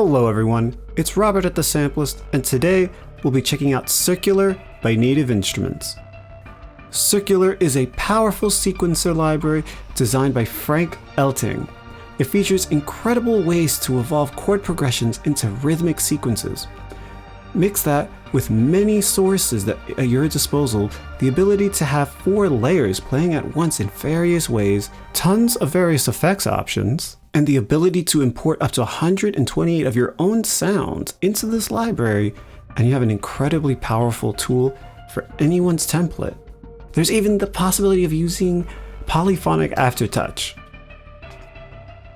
Hello everyone, it's Robert at the Sampleist, and today we'll be checking out Circular by Native Instruments. Circular is a powerful sequencer library designed by Frank Elting. It features incredible ways to evolve chord progressions into rhythmic sequences. Mix that with many sources at your disposal, the ability to have 4 layers playing at once in various ways, tons of various effects options, and the ability to import up to 128 of your own sounds into this library, and you have an incredibly powerful tool for anyone's template. There's even the possibility of using polyphonic aftertouch.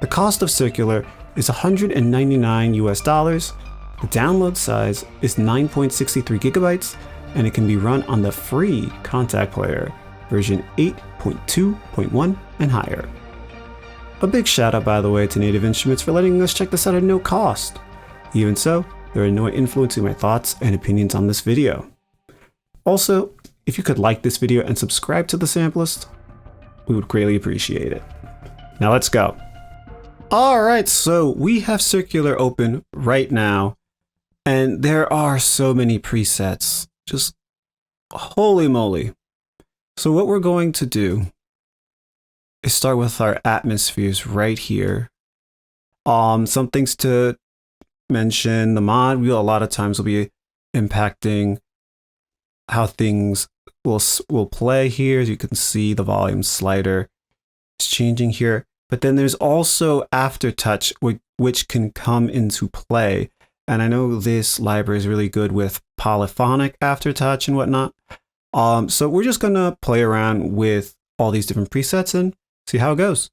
The cost of Circular is $199 US. The download size is 9.63 gigabytes, and it can be run on the free Kontakt player, version 8.2.1 and higher. A big shout out, by the way, to Native Instruments for letting us check this out at no cost. Even so, there are no influencing my thoughts and opinions on this video. Also, if you could like this video and subscribe to the Sampleist, we would greatly appreciate it. Now let's go. Alright, so we have Circular open right now, and there are so many presets. Just holy moly. So what we're going to do is start with our atmospheres right here. Some things to mention. The mod wheel a lot of times will be impacting how things will play here. As you can see, the volume slider is changing here. But then there's also aftertouch, which can come into play. And I know this library is really good with polyphonic aftertouch and whatnot. So we're just gonna play around with all these different presets and see how it goes.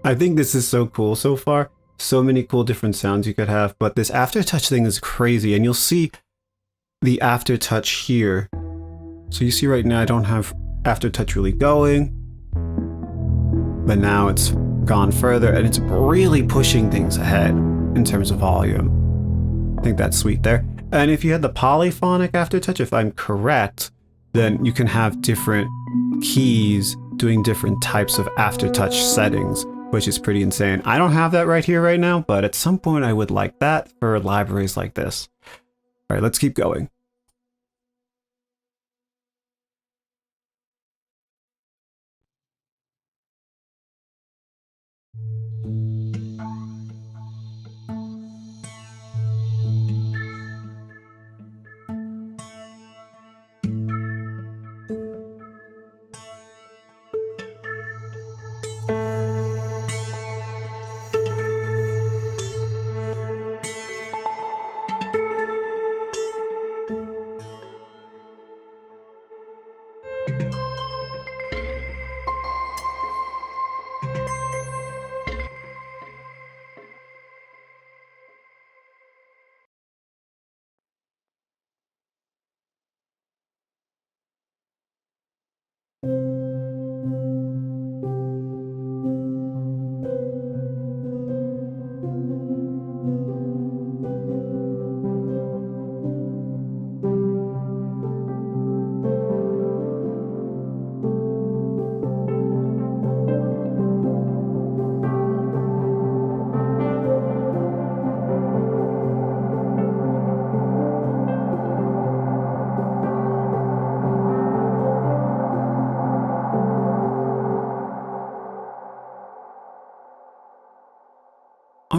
I think this is so cool so far. So many cool different sounds you could have, but this aftertouch thing is crazy, and you'll see the aftertouch here. So you see right now I don't have aftertouch really going, but now it's gone further and it's really pushing things ahead in terms of volume. I think that's sweet there. And if you had the polyphonic aftertouch, if I'm correct, then you can have different keys doing different types of aftertouch settings, which is pretty insane. I don't have that right here right now, but at some point I would like that for libraries like this. All right, let's keep going.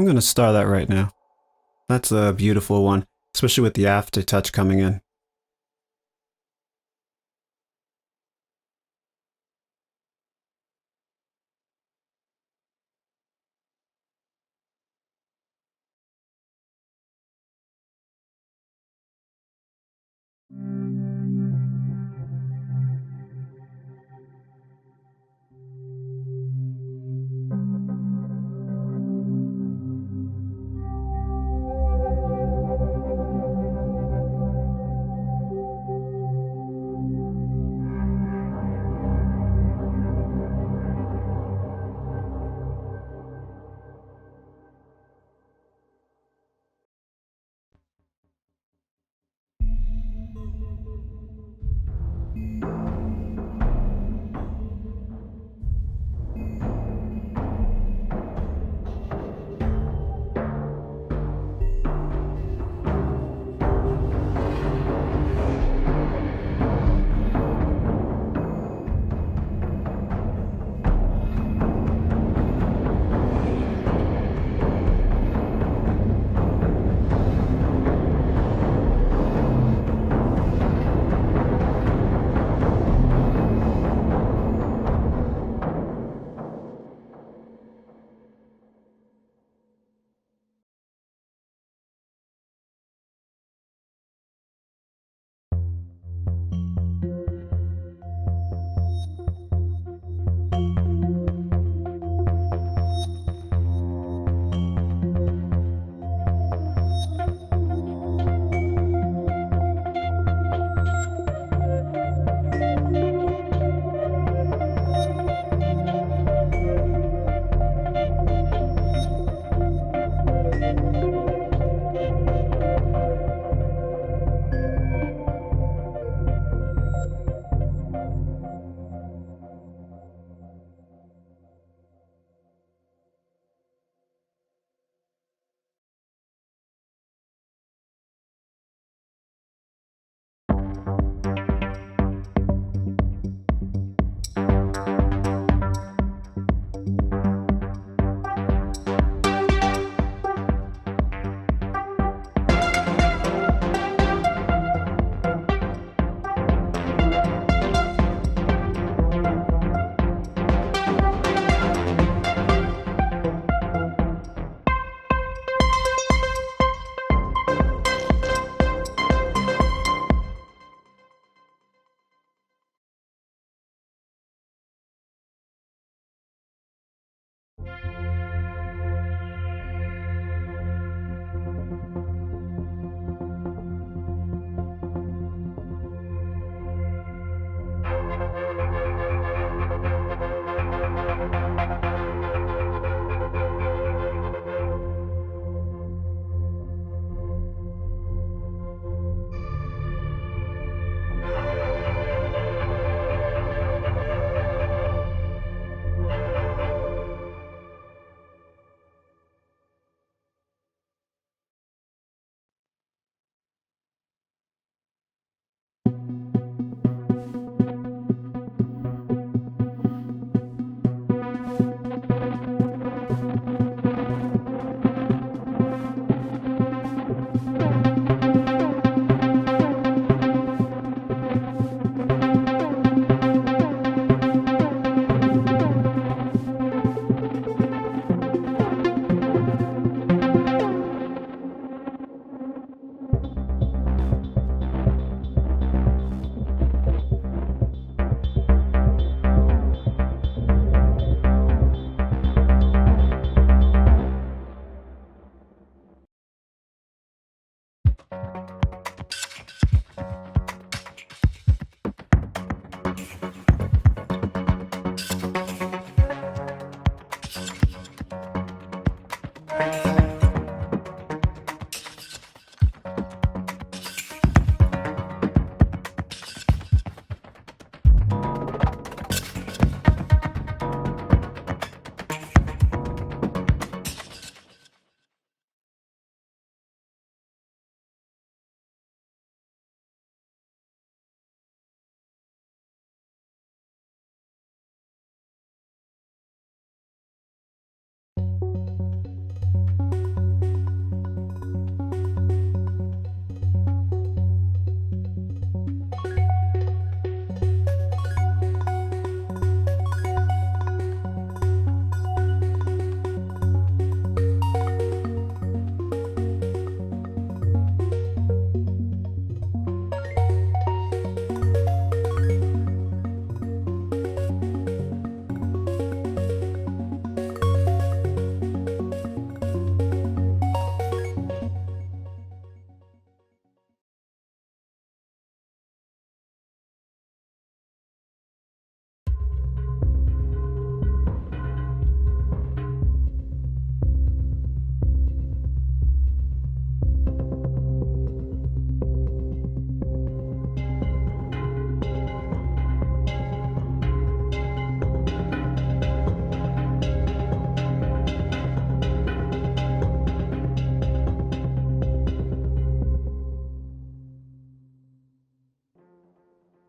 going to star that right now. That's a beautiful one, especially with the aftertouch coming in.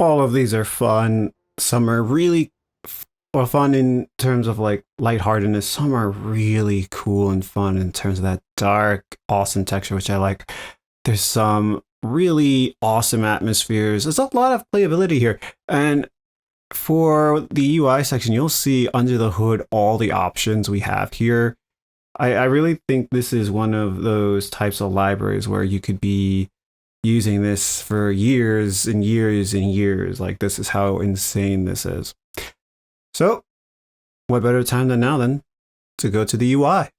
all of these are fun. Some are really fun in terms of like lightheartedness. Some are really cool and fun in terms of that dark, awesome texture, which I like. There's some really awesome atmospheres. There's a lot of playability here. And for the UI section, you'll see under the hood all the options we have here. I really think this is one of those types of libraries where you could be using this for years and years and years. Like, this is how insane this is. So, what better time than now then to go to the UI?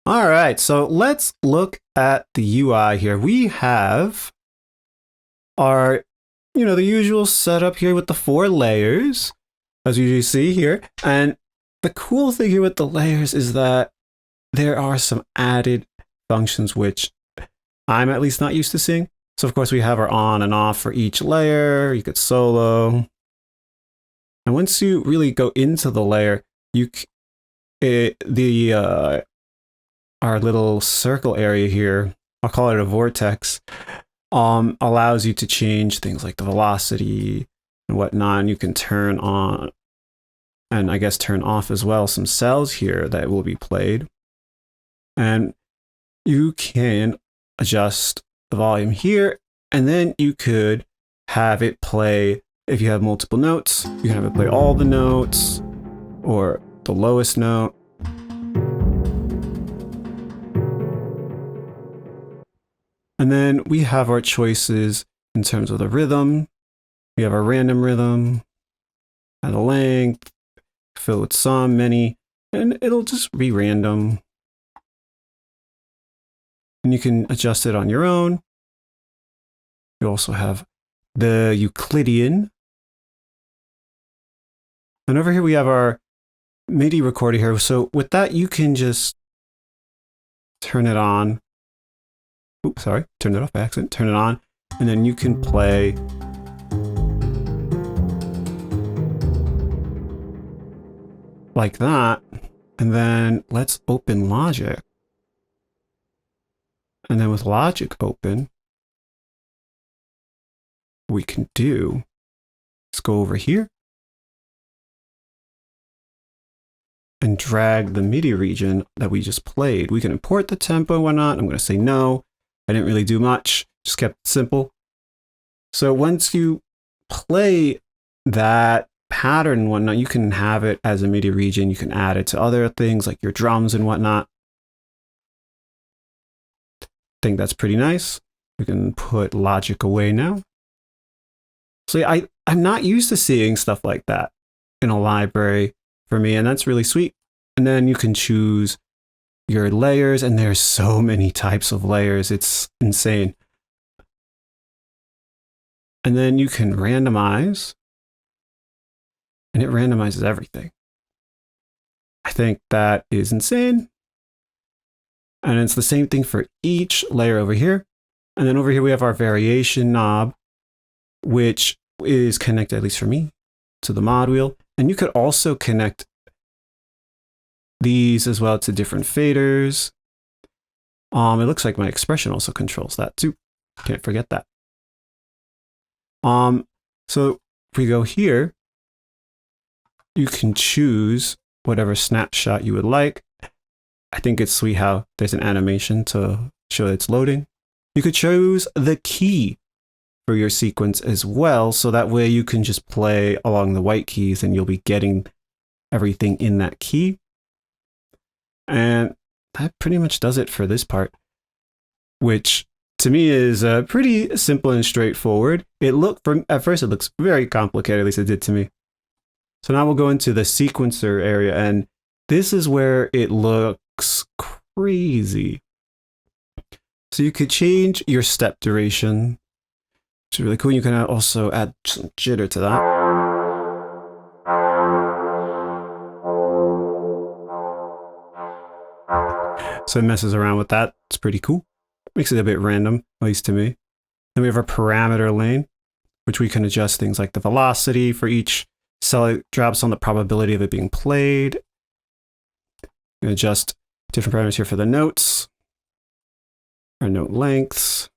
All right, so let's look at the UI here. We have our, the usual setup here with the 4 layers, as you see here. And the cool thing here with the layers is that there are some added functions which I'm at least not used to seeing. So of course we have our on and off for each layer. You could solo. And once you really go into the layer, our little circle area here, I'll call it a vortex, allows you to change things like the velocity and whatnot. And you can turn on and I guess turn off as well some cells here that will be played. And you can adjust the volume here, and then you could have it play, if you have multiple notes, you can have it play all the notes or the lowest note. And then we have our choices in terms of the rhythm. We have our random rhythm and the length, fill with some, many, and it'll just be random. And you can adjust it on your own. You also have the Euclidean. And over here we have our MIDI recorder here. So with that, you can just turn it on. Oops, sorry, turned it off by accident. Turn it on, and then you can play like that. And then let's open Logic. And then with Logic open, we can do, let's go over here and drag the MIDI region that we just played. We can import the tempo and whatnot. I'm going to say no. I didn't really do much, just kept it simple. So once you play that pattern and whatnot, you can have it as a MIDI region. You can add it to other things like your drums and whatnot. I think that's pretty nice. We can put Logic away now. So yeah, I'm not used to seeing stuff like that in a library for me, and that's really sweet. And then you can choose your layers, and there's so many types of layers. It's insane. And then you can randomize, and it randomizes everything. I think that is insane. And it's the same thing for each layer over here. And then over here we have our variation knob, which is connected, at least for me, to the mod wheel. And you could also connect these as well to different faders. It looks like my expression also controls that too. Can't forget that. So if we go here, you can choose whatever snapshot you would like. I think it's sweet how there's an animation to show it's loading. You could choose the key for your sequence as well, so that way you can just play along the white keys and you'll be getting everything in that key. And that pretty much does it for this part, which to me is pretty simple and straightforward. At first it looks very complicated, at least it did to me. So now we'll go into the sequencer area, and this is where it looks crazy. So you could change your step duration, which is really cool. You can also add some jitter to that. So it messes around with that. It's pretty cool. Makes it a bit random, at least to me. Then we have our parameter lane, which we can adjust things like the velocity for each cell. It drops on the probability of it being played. You can adjust different parameters here for the notes. our note lengths.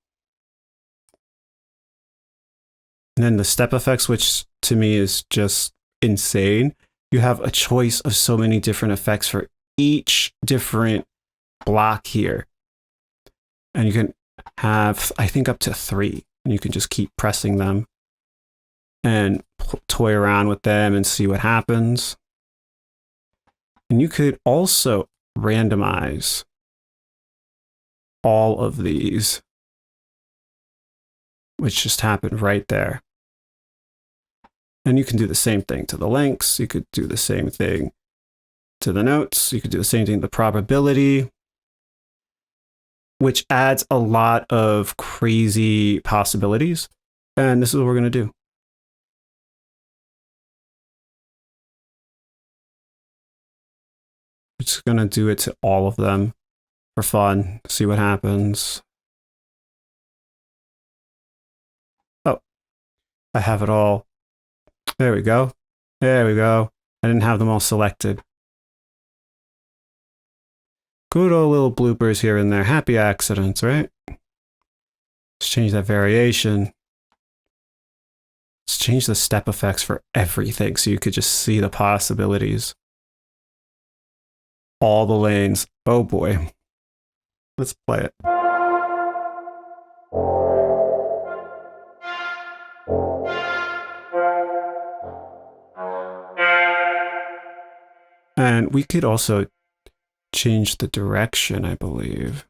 And then the step effects, which to me is just insane. You have a choice of so many different effects for each different block here. And you can have, I think, up to 3. And you can just keep pressing them and toy around with them and see what happens. And you could also randomize all of these, which just happened right there. And you can do the same thing to the links. You could do the same thing to the notes. You could do the same thing to the probability, which adds a lot of crazy possibilities. And this is what we're going to do. We're just going to do it to all of them for fun, see what happens. Oh, I have it all. There we go. There we go. I didn't have them all selected. Good old little bloopers here and there. Happy accidents, right? Let's change that variation. Let's change the step effects for everything so you could just see the possibilities. All the lanes. Oh boy. Let's play it. And we could also change the direction, I believe.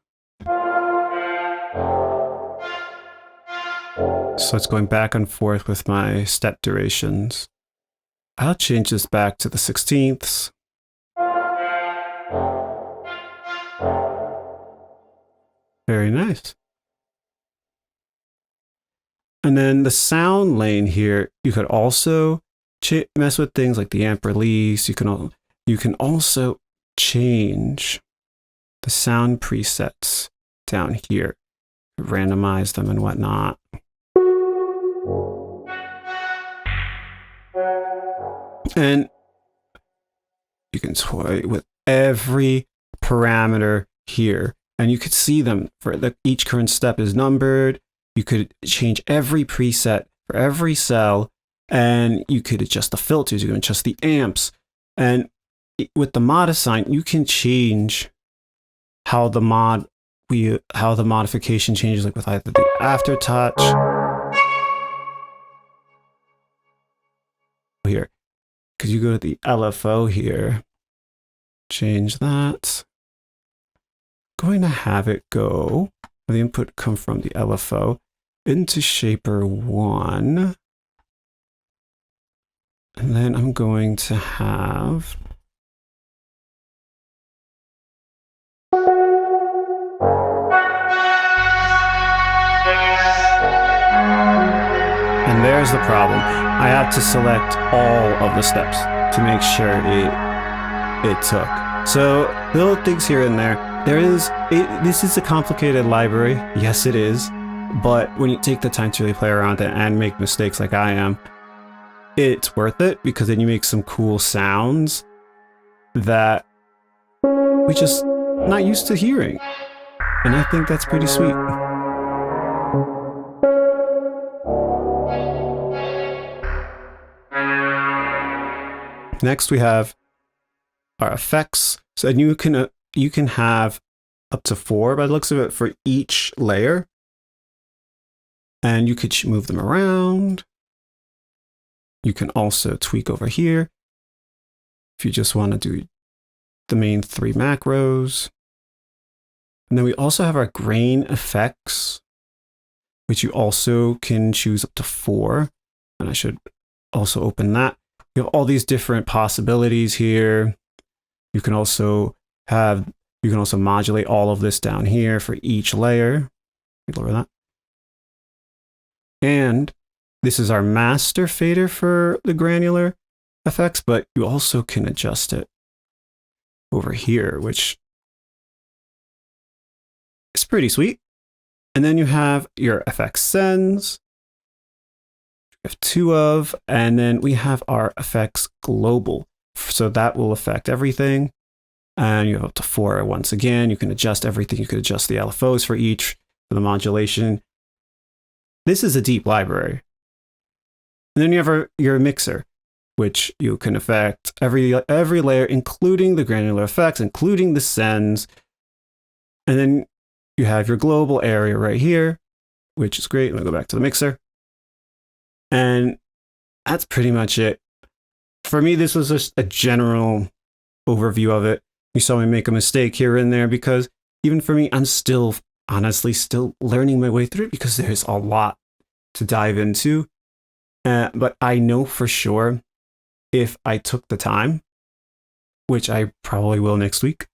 So it's going back and forth with my step durations. I'll change this back to the 16ths. Very nice. And then the sound lane here, you could also mess with things like the amp release. You can also change the sound presets down here, randomize them and whatnot. And you can toy with every parameter here, and you could see them for each current step is numbered. You could change every preset for every cell, and you could adjust the filters. You can adjust the amps, and with the mod assign, you can change how the modification changes, like with either the aftertouch here. Because you go to the LFO here, change that. Going to have it go, the input come from the LFO into Shaper 1. And then I'm going to have and there's the problem. I have to select all of the steps to make sure it took. So little things here and there. This is a complicated library. Yes, it is. But when you take the time to really play around it and make mistakes like I am, it's worth it, because then you make some cool sounds that we just not used to hearing. And I think that's pretty sweet. Next we have our effects. So you can have up to 4 by the looks of it for each layer. And you could move them around. You can also tweak over here if you just want to do the main 3 macros. And then we also have our grain effects, which you also can choose up to 4. And I should also open that. You have all these different possibilities here. You can also modulate all of this down here for each layer. Lower that. And this is our master fader for the granular effects, but you also can adjust it over here, which is pretty sweet. And then you have your FX sends. We have 2 of, and then we have our effects global. So that will affect everything. And you have up to 4 once again. You can adjust everything. You can adjust the LFOs for each. for the modulation. This is a deep library. And then you have your mixer, which you can affect every layer, including the granular effects, including the sends. And then you have your global area right here, which is great. I'm going to go back to the mixer. And that's pretty much it. For me, this was just a general overview of it. You saw me make a mistake here and there because even for me, I'm still, honestly, still learning my way through it because there's a lot to dive into. But I know for sure if I took the time, which I probably will next week,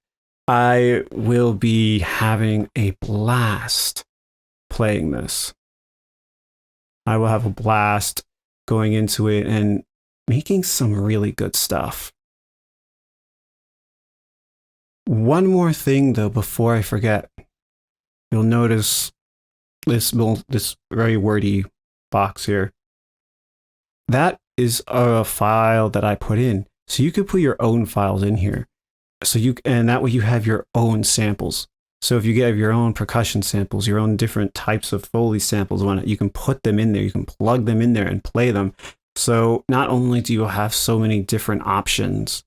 I will be having a blast playing this. I will have a blast going into it and making some really good stuff. One more thing though, before I forget, you'll notice this very wordy box here. That is a file that I put in. So you could put your own files in here. And that way you have your own samples. So if you have your own percussion samples, your own different types of Foley samples on it, you can put them in there, you can plug them in there and play them. So not only do you have so many different options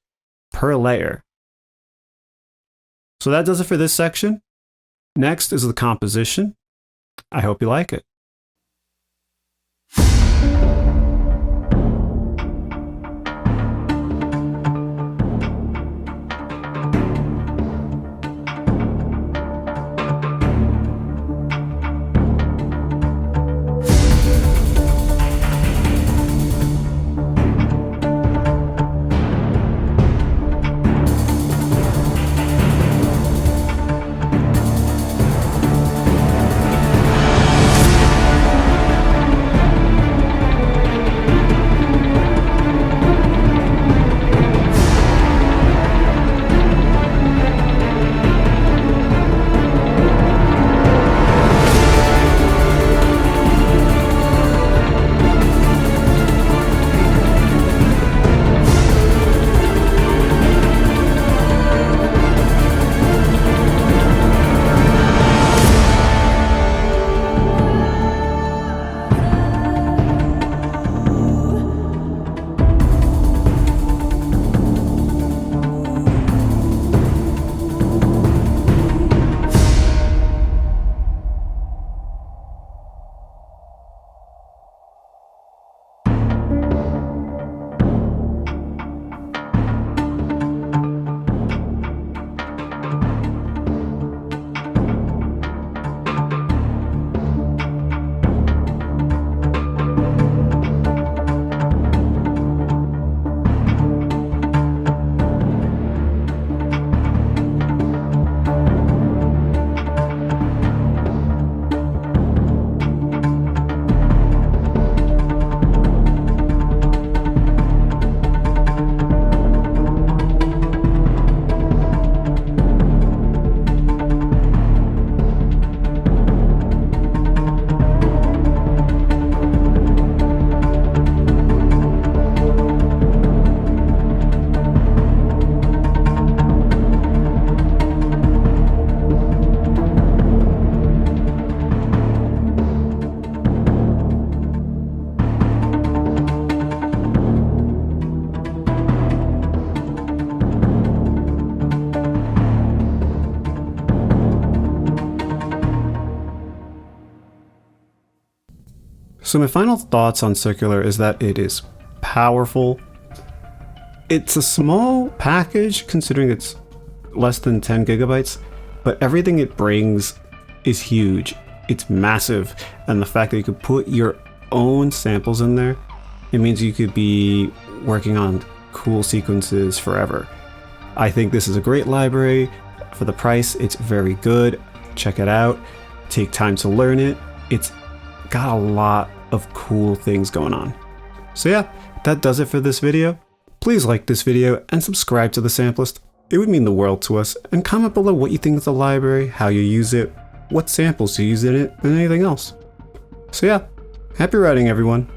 per layer. So that does it for this section. Next is the composition. I hope you like it. So my final thoughts on Circular is that it is powerful. It's a small package considering it's less than 10 gigabytes, but everything it brings is huge. It's massive. And the fact that you could put your own samples in there, it means you could be working on cool sequences forever. I think this is a great library. For the price, it's very good. Check it out. Take time to learn it. It's got a lot of cool things going on. So yeah, that does it for this video. Please like this video and subscribe to the Sampleist. It would mean the world to us. And comment below what you think of the library, how you use it, what samples you use in it, and anything else. So yeah, happy writing everyone.